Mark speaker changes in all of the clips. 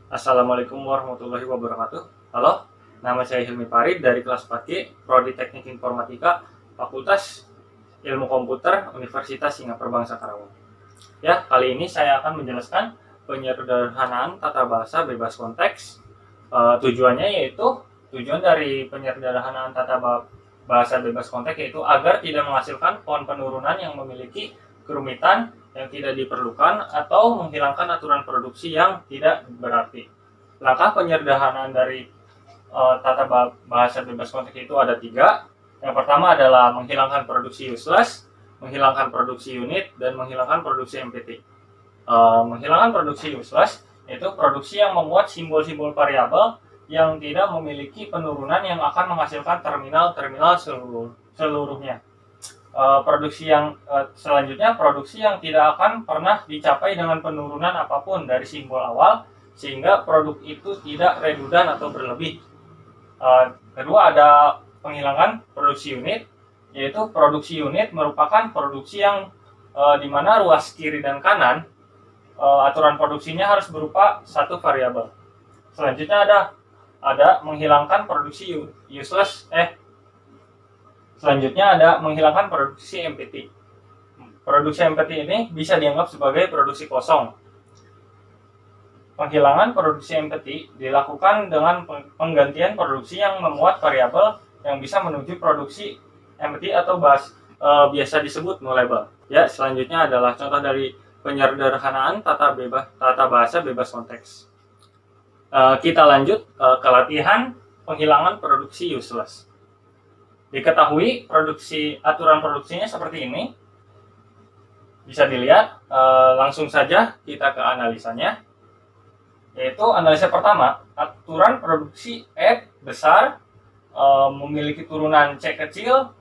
Speaker 1: Assalamualaikum warahmatullahi wabarakatuh. Halo, nama saya Hilmi Farid dari kelas 4G, Prodi Teknik Informatika, Fakultas Ilmu Komputer, Universitas Singapura Bangsa Karawang. Ya, kali ini saya akan menjelaskan penyederhanaan tata bahasa bebas konteks. Tujuannya yaitu tujuan dari penyederhanaan tata bahasa bebas konteks yaitu agar tidak menghasilkan font penurunan yang memiliki kerumitan yang tidak diperlukan atau menghilangkan aturan produksi yang tidak berarti. Langkah penyederhanaan dari tata bahasa bebas konteks itu ada tiga. Yang pertama adalah menghilangkan produksi useless, menghilangkan produksi unit, dan menghilangkan produksi MPT. Menghilangkan produksi useless yaitu produksi yang memuat simbol-simbol variabel yang tidak memiliki penurunan yang akan menghasilkan terminal-terminal seluruhnya. Produksi yang selanjutnya, produksi yang tidak akan pernah dicapai dengan penurunan apapun dari simbol awal sehingga produk itu tidak redundan atau berlebih. Kedua ada penghilangan produksi unit, yaitu produksi unit merupakan produksi yang di mana ruas kiri dan kanan aturan produksinya harus berupa satu variabel. Selanjutnya ada menghilangkan produksi useless Selanjutnya ada menghilangkan produksi MPT. Produksi MPT ini bisa dianggap sebagai produksi kosong. Penghilangan produksi MPT dilakukan dengan penggantian produksi yang memuat variabel yang bisa menuju produksi MPT atau biasa disebut nullable. Ya, selanjutnya adalah contoh dari penyederhanaan tata bahasa bebas konteks. Kita lanjut ke latihan penghilangan produksi useless. Diketahui aturan produksinya seperti ini. Bisa dilihat, langsung saja kita ke analisanya. Yaitu analisa pertama, aturan produksi F besar memiliki turunan C kecil,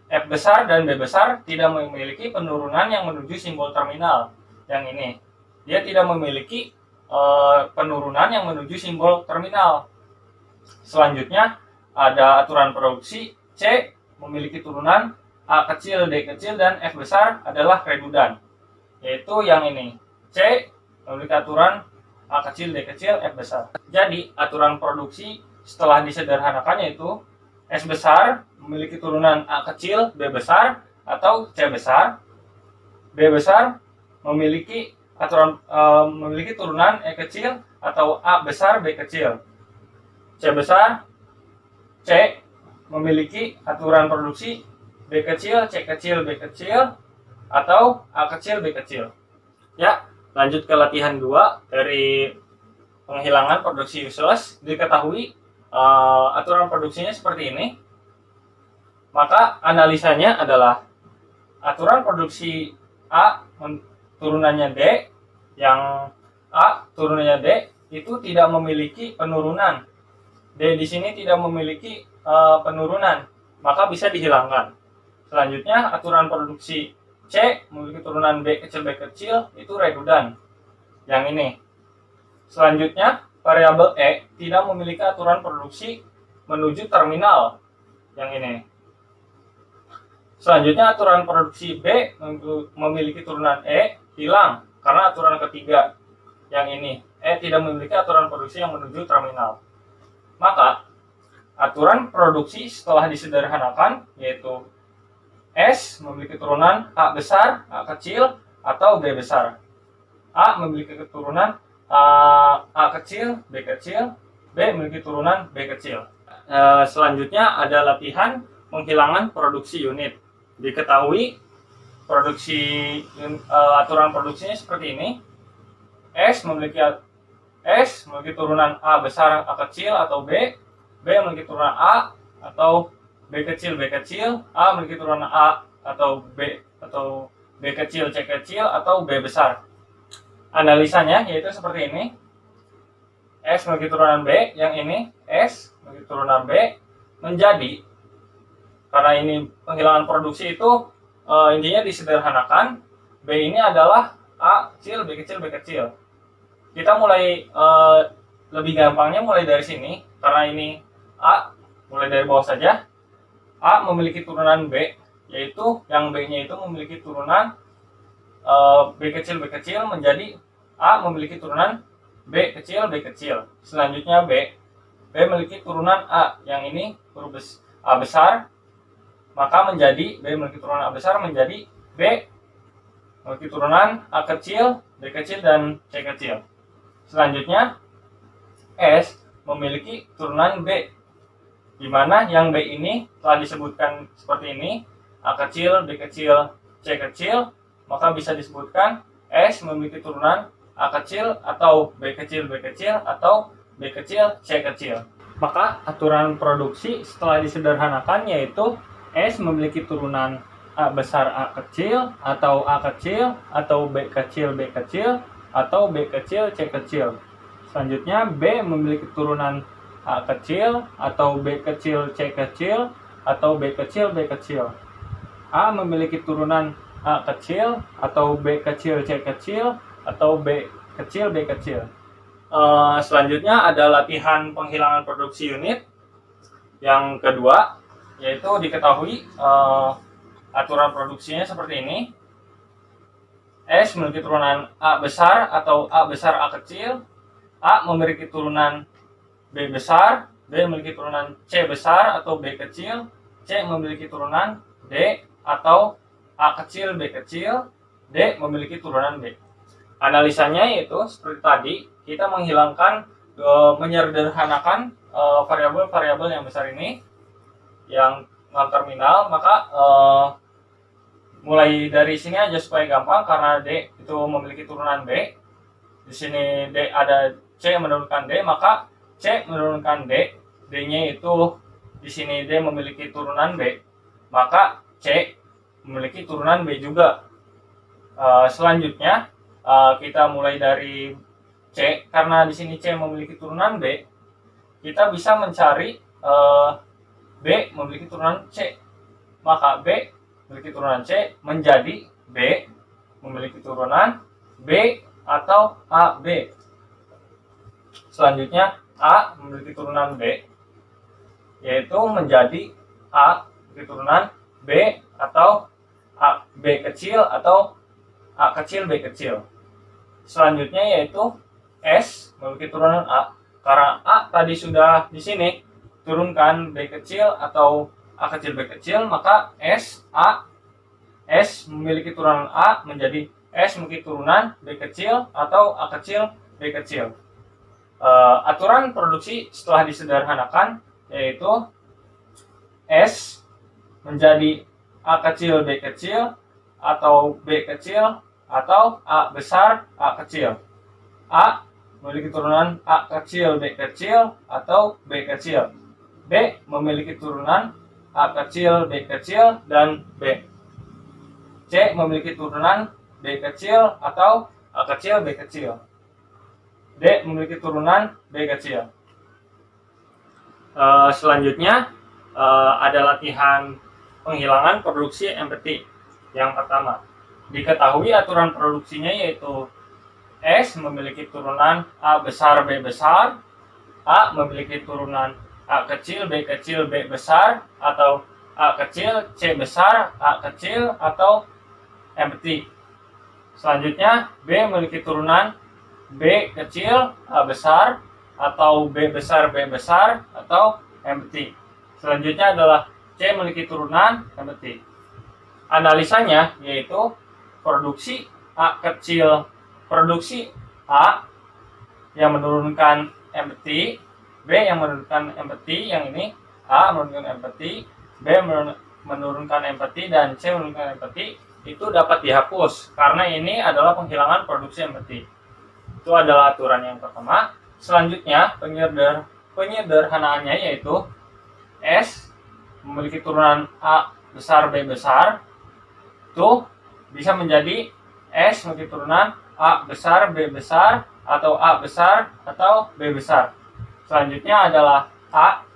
Speaker 1: F besar dan B besar tidak memiliki penurunan yang menuju simbol terminal. Yang ini, dia tidak memiliki penurunan yang menuju simbol terminal. Selanjutnya, ada aturan produksi C memiliki turunan A kecil, D kecil, dan F besar adalah redundan. Yaitu yang ini. C memiliki aturan A kecil, D kecil, F besar. Jadi, aturan produksi setelah disederhanakan yaitu S besar memiliki turunan A kecil, B besar, atau C besar. B besar memiliki memiliki turunan E kecil atau A besar, B kecil. C besar, C memiliki aturan produksi B kecil, C kecil, B kecil, atau A kecil, B kecil. Ya, lanjut ke latihan 2 dari penghilangan produksi useless. Diketahui aturan produksinya seperti ini. Maka analisanya adalah aturan produksi A turunannya D, yang A turunannya D itu tidak memiliki penurunan. D di sini tidak memiliki penurunan, maka bisa dihilangkan. Selanjutnya, aturan produksi C memiliki turunan B kecil itu redundan. Yang ini. Selanjutnya, variabel E tidak memiliki aturan produksi menuju terminal. Yang ini. Selanjutnya, aturan produksi B memiliki turunan E hilang karena aturan ketiga. Yang ini. E tidak memiliki aturan produksi yang menuju terminal. Maka aturan produksi setelah disederhanakan yaitu S memiliki turunan A besar, A kecil, atau B besar. A memiliki keturunan A kecil, B kecil, B memiliki turunan B kecil. Selanjutnya ada latihan penghilangan produksi unit. Diketahui aturan produksinya seperti ini. S memiliki turunan A besar, A kecil, atau B memiliki turunan A atau B kecil, A memiliki turunan A atau B kecil, C kecil, atau B besar. Analisanya yaitu seperti ini. S memiliki turunan B, yang ini S memiliki turunan B, menjadi, karena ini penghilangan produksi itu intinya disederhanakan, B ini adalah A kecil, B kecil, B kecil. Kita mulai lebih gampangnya mulai dari sini, karena ini A, mulai dari bawah saja. A memiliki turunan B, yaitu yang B-nya itu memiliki turunan B kecil menjadi A memiliki turunan B kecil, B kecil. Selanjutnya B memiliki turunan A, yang ini huruf A besar, maka menjadi B memiliki turunan A besar menjadi B memiliki turunan A kecil, B kecil, dan C kecil. Selanjutnya S memiliki turunan B, di mana yang B ini telah disebutkan seperti ini, A kecil, B kecil, C kecil, maka bisa disebutkan S memiliki turunan A kecil atau B kecil, B kecil, atau B kecil, C kecil. Maka aturan produksi setelah disederhanakan yaitu S memiliki turunan A besar, A kecil, atau A kecil, atau B kecil, B kecil, atau B kecil, C kecil. Selanjutnya B memiliki turunan A kecil, atau B kecil, C kecil, atau B kecil, B kecil. A memiliki turunan A kecil, atau B kecil, C kecil, atau B kecil, B kecil. Selanjutnya ada latihan penghilangan produksi unit. Yang kedua, yaitu diketahui aturan produksinya seperti ini. S memiliki turunan A besar atau A besar A kecil. A memiliki turunan B besar, B memiliki turunan C besar atau B kecil, C memiliki turunan D atau A kecil, B kecil, D memiliki turunan B. Analisanya yaitu seperti tadi, kita menghilangkan, menyederhanakan variabel-variabel yang besar ini, yang non terminal, maka mulai dari sini aja supaya gampang, karena D itu memiliki turunan B. Di sini D ada C menurunkan D, maka C menurunkan D, D-nya itu di sini D memiliki turunan B, maka C memiliki turunan B juga. Selanjutnya kita mulai dari C, karena di sini C memiliki turunan B, kita bisa mencari B memiliki turunan C, maka B memiliki turunan C menjadi B memiliki turunan B atau AB. Selanjutnya A memiliki turunan B, yaitu menjadi A memiliki turunan B atau A, B kecil atau A kecil, B kecil. Selanjutnya yaitu S memiliki turunan A, karena A tadi sudah di sini turunkan B kecil atau A kecil, B kecil, maka S memiliki turunan A menjadi S memiliki turunan B kecil atau A kecil, B kecil. Aturan produksi setelah disederhanakan yaitu S menjadi A kecil, B kecil, atau B kecil, atau A besar, A kecil. A memiliki turunan A kecil, B kecil, atau B kecil. B memiliki turunan A kecil, B kecil, dan B. C memiliki turunan B kecil atau A kecil, B kecil. D memiliki turunan B kecil. Selanjutnya ada latihan penghilangan produksi empty. Yang pertama, diketahui aturan produksinya yaitu S memiliki turunan A besar, B besar, A memiliki turunan A kecil, B kecil, B besar, atau A kecil, C besar, A kecil, atau empty. Selanjutnya B memiliki turunan B kecil, A besar, atau B besar, B besar, atau empty. Selanjutnya adalah C memiliki turunan empty. Analisanya yaitu produksi A kecil, produksi A yang menurunkan empty, B yang menurunkan empty, yang ini A menurunkan empty, B menurunkan empty, dan C menurunkan empty, itu dapat dihapus karena ini adalah penghilangan produksi empty. Itu adalah aturan yang pertama. Selanjutnya penyederhanaannya yaitu S memiliki turunan A besar, B besar, itu bisa menjadi S memiliki turunan A besar, B besar, atau A besar, atau B besar. Selanjutnya adalah A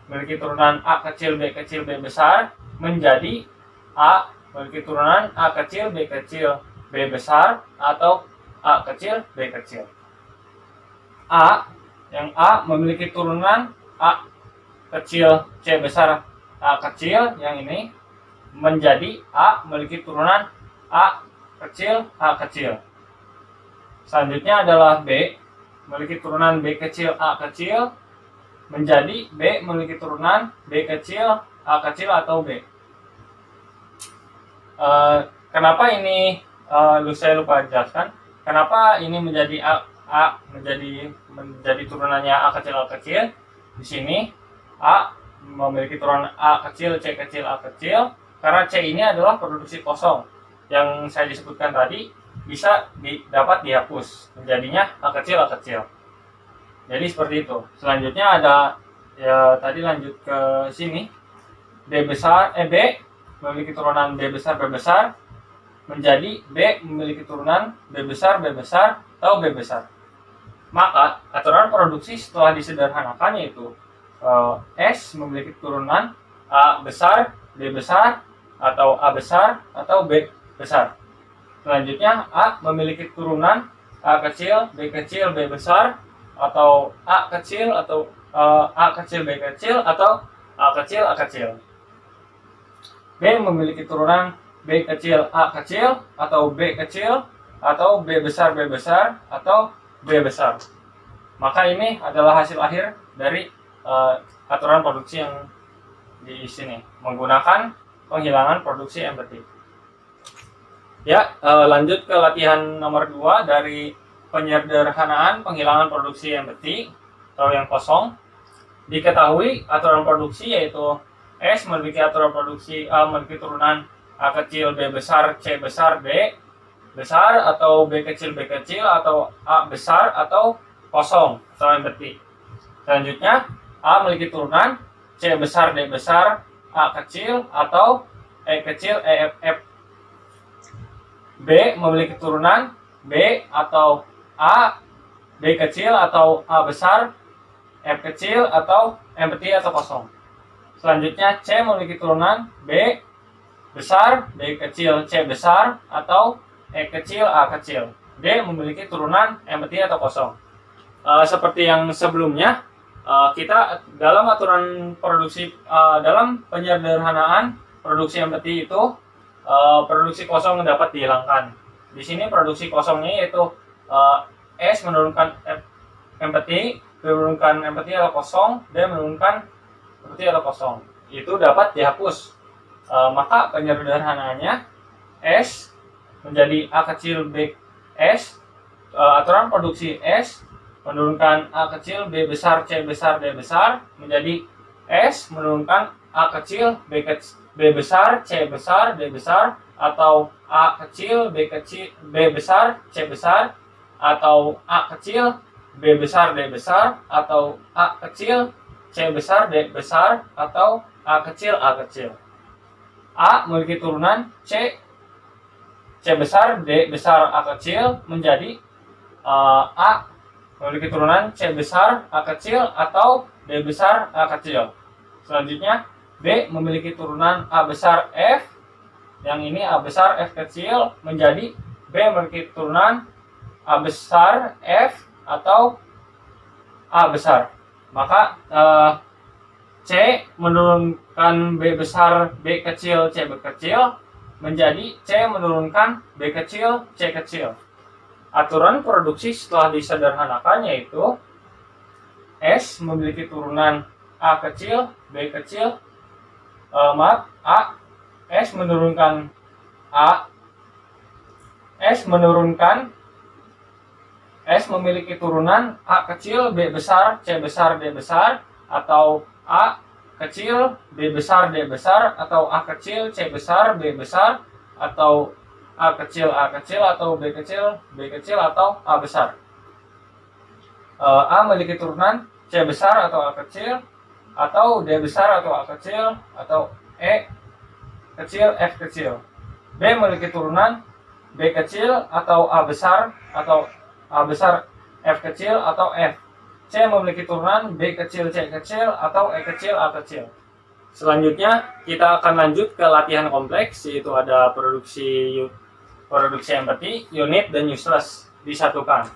Speaker 1: memiliki turunan A kecil, B kecil, B besar, menjadi A memiliki turunan A kecil, B kecil, B besar, atau A kecil, B kecil. Yang A memiliki turunan A kecil, C besar, A kecil, yang ini menjadi A memiliki turunan A kecil, A kecil. Selanjutnya adalah B memiliki turunan B kecil A kecil menjadi B memiliki turunan B kecil A kecil atau B. Kenapa ini saya lupa jelaskan? Kenapa ini menjadi A menjadi turunannya A kecil? Di sini A memiliki turunan A kecil, C kecil, A kecil, karena C ini adalah produksi kosong yang saya disebutkan tadi, bisa dapat dihapus menjadinya A kecil. Jadi seperti itu. Selanjutnya ada tadi lanjut ke sini, B memiliki turunan B besar menjadi B memiliki turunan B besar atau B besar. Maka aturan produksi setelah disederhanakan yaitu S memiliki turunan A besar, B besar, atau A besar, atau B besar. Selanjutnya A memiliki turunan A kecil, B kecil, B besar, atau A kecil, atau A kecil, B kecil, atau A kecil. B memiliki turunan B kecil, A kecil, atau B kecil, atau B besar, atau B besar. Maka ini adalah hasil akhir dari aturan produksi yang di sini menggunakan penghilangan produksi empati. Ya, lanjut ke latihan nomor 2 dari penyederhanaan penghilangan produksi empati atau yang kosong. Diketahui aturan produksi yaitu S memiliki aturan produksi A memiliki turunan A kecil, B besar, C besar, D besar, atau B kecil, atau A besar, atau kosong atau empty. Selanjutnya A memiliki turunan C besar, D besar, A kecil, atau E kecil, E, F. B memiliki turunan B atau A, B kecil atau A besar, F kecil, atau empty atau kosong. Selanjutnya C memiliki turunan B besar, B kecil, C besar, atau E kecil, A kecil. D memiliki turunan empty atau kosong. Seperti yang sebelumnya, kita dalam aturan produksi, dalam penyederhanaan produksi empty itu, produksi kosong dapat dihilangkan. Di sini produksi kosongnya yaitu S menurunkan empty, B menurunkan empty atau kosong, D menurunkan empty atau kosong. Itu dapat dihapus. Maka penyederhanaannya S menjadi A kecil, B S, aturan produksi S menurunkan A kecil, B besar, C besar, D besar menjadi S menurunkan A kecil, B besar, C besar, D besar, atau A kecil, B besar, C besar, atau A kecil, B besar, D besar, atau A kecil, C besar, D besar, atau A kecil. A memiliki turunan C besar, D besar, A kecil menjadi A memiliki turunan C besar, A kecil, atau D besar, A kecil. Selanjutnya B memiliki turunan A besar, F, yang ini A besar, F kecil menjadi B memiliki turunan A besar, F, atau A besar. Maka C menurunkan B besar, B kecil, C kecil menjadi C menurunkan B kecil, C kecil. Aturan produksi setelah disederhanakan yaitu S memiliki turunan A kecil, B kecil, S menurunkan S memiliki turunan A kecil, B besar, C besar, D besar, atau A kecil, B besar, D besar, atau A kecil, C besar, B besar, atau A kecil, atau B kecil, atau A besar. A memiliki turunan C besar atau A kecil, atau D besar atau A kecil, atau E kecil, F kecil. B memiliki turunan B kecil atau A besar, atau A besar, F kecil, atau F. C memiliki turunan B kecil, C kecil, atau E kecil, A kecil. Selanjutnya kita akan lanjut ke latihan kompleks, yaitu ada produksi empty, unit, dan useless disatukan.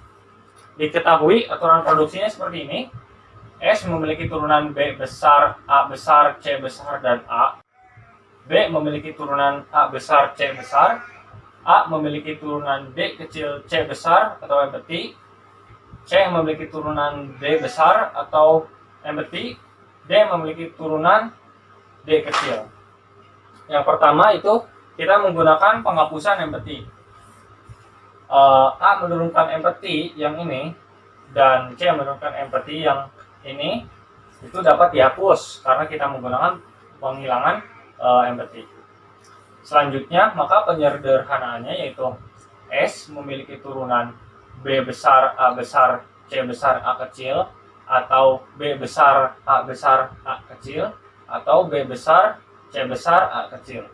Speaker 1: Diketahui aturan produksinya seperti ini. S memiliki turunan B besar, A besar, C besar, dan A. B memiliki turunan A besar, C besar. A memiliki turunan B kecil, C besar atau empty. C memiliki turunan D besar atau empty, D memiliki turunan D kecil. Yang pertama itu kita menggunakan penghapusan empty. A menurunkan empty yang ini dan C menurunkan empty yang ini itu dapat dihapus karena kita menggunakan penghilangan empty. Selanjutnya, maka penyederhanaannya yaitu S memiliki turunan B besar, A besar, C besar, A kecil, atau B besar, A besar, A kecil, atau B besar, C besar, A kecil.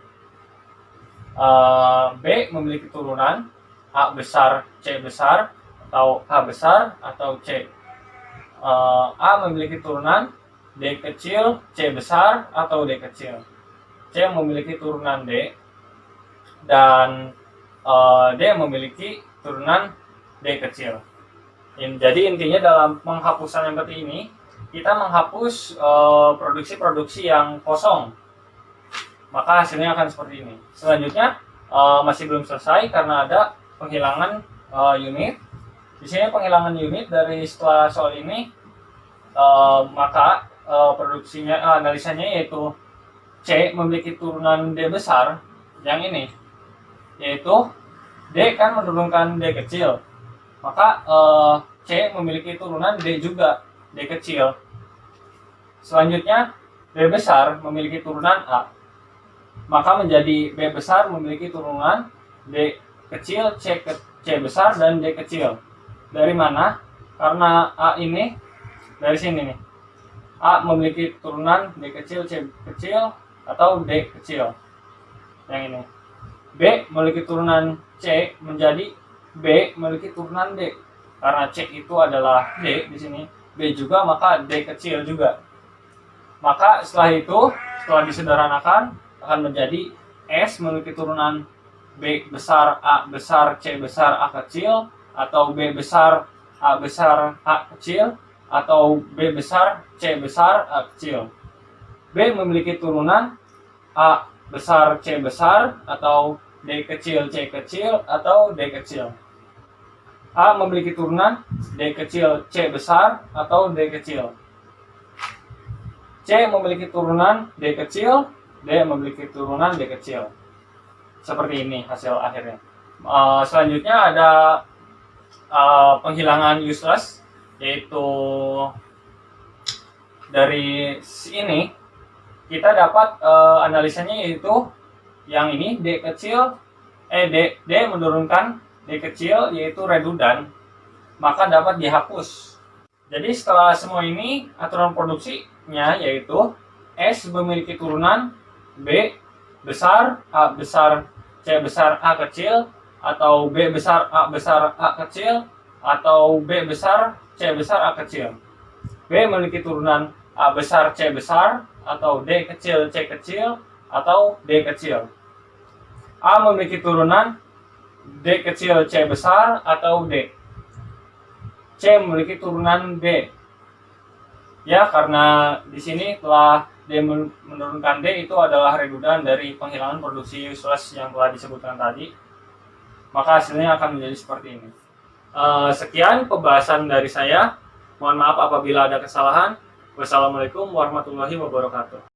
Speaker 1: B memiliki turunan A besar, C besar, atau A besar, atau C. A memiliki turunan D kecil, C besar, atau D kecil. C memiliki turunan D, dan D memiliki turunan D kecil. Jadi intinya dalam penghapusan yang seperti ini, kita menghapus produksi-produksi yang kosong. Maka hasilnya akan seperti ini. Selanjutnya masih belum selesai karena ada penghilangan unit. Di sini penghilangan unit dari setelah soal ini, maka produksinya analisanya yaitu C memiliki turunan D besar yang ini, yaitu D kan menurunkan D kecil, maka C memiliki turunan D juga, D kecil. Selanjutnya B besar memiliki turunan A, maka menjadi B besar memiliki turunan D kecil, C besar, dan D kecil. Dari mana? Karena A ini dari sini nih, A memiliki turunan D kecil, C kecil, atau D kecil yang ini. B memiliki turunan C menjadi B memiliki turunan D. Karena C itu adalah D di sini, B juga, maka D kecil juga. Maka setelah itu, setelah disederhanakan, akan menjadi S memiliki turunan B besar, A besar, C besar, A kecil, atau B besar, A besar, A kecil, atau B besar, C besar, A kecil. B memiliki turunan A besar, C besar, atau D kecil, C kecil, atau D kecil. A memiliki turunan D kecil, C besar, atau D kecil. C memiliki turunan D kecil, D memiliki turunan D kecil. Seperti ini hasil akhirnya. Selanjutnya ada penghilangan useless, yaitu dari sini kita dapat analisanya yaitu yang ini D kecil, D menurunkan D kecil yaitu redundan, maka dapat dihapus. Jadi setelah semua ini aturan produksinya yaitu S memiliki turunan B besar, A besar, C besar, A kecil, atau B besar, A besar, A kecil, atau B besar, C besar, A kecil. B memiliki turunan A besar, C besar, atau D kecil, C kecil, atau D kecil. A memiliki turunan D kecil, C besar, atau D. C memiliki turunan D. Ya, karena di sini telah D menurunkan D itu adalah redundan dari penghilangan produksi useless yang telah disebutkan tadi. Maka hasilnya akan menjadi seperti ini. Sekian pembahasan dari saya. Mohon maaf apabila ada kesalahan. Wassalamualaikum warahmatullahi wabarakatuh.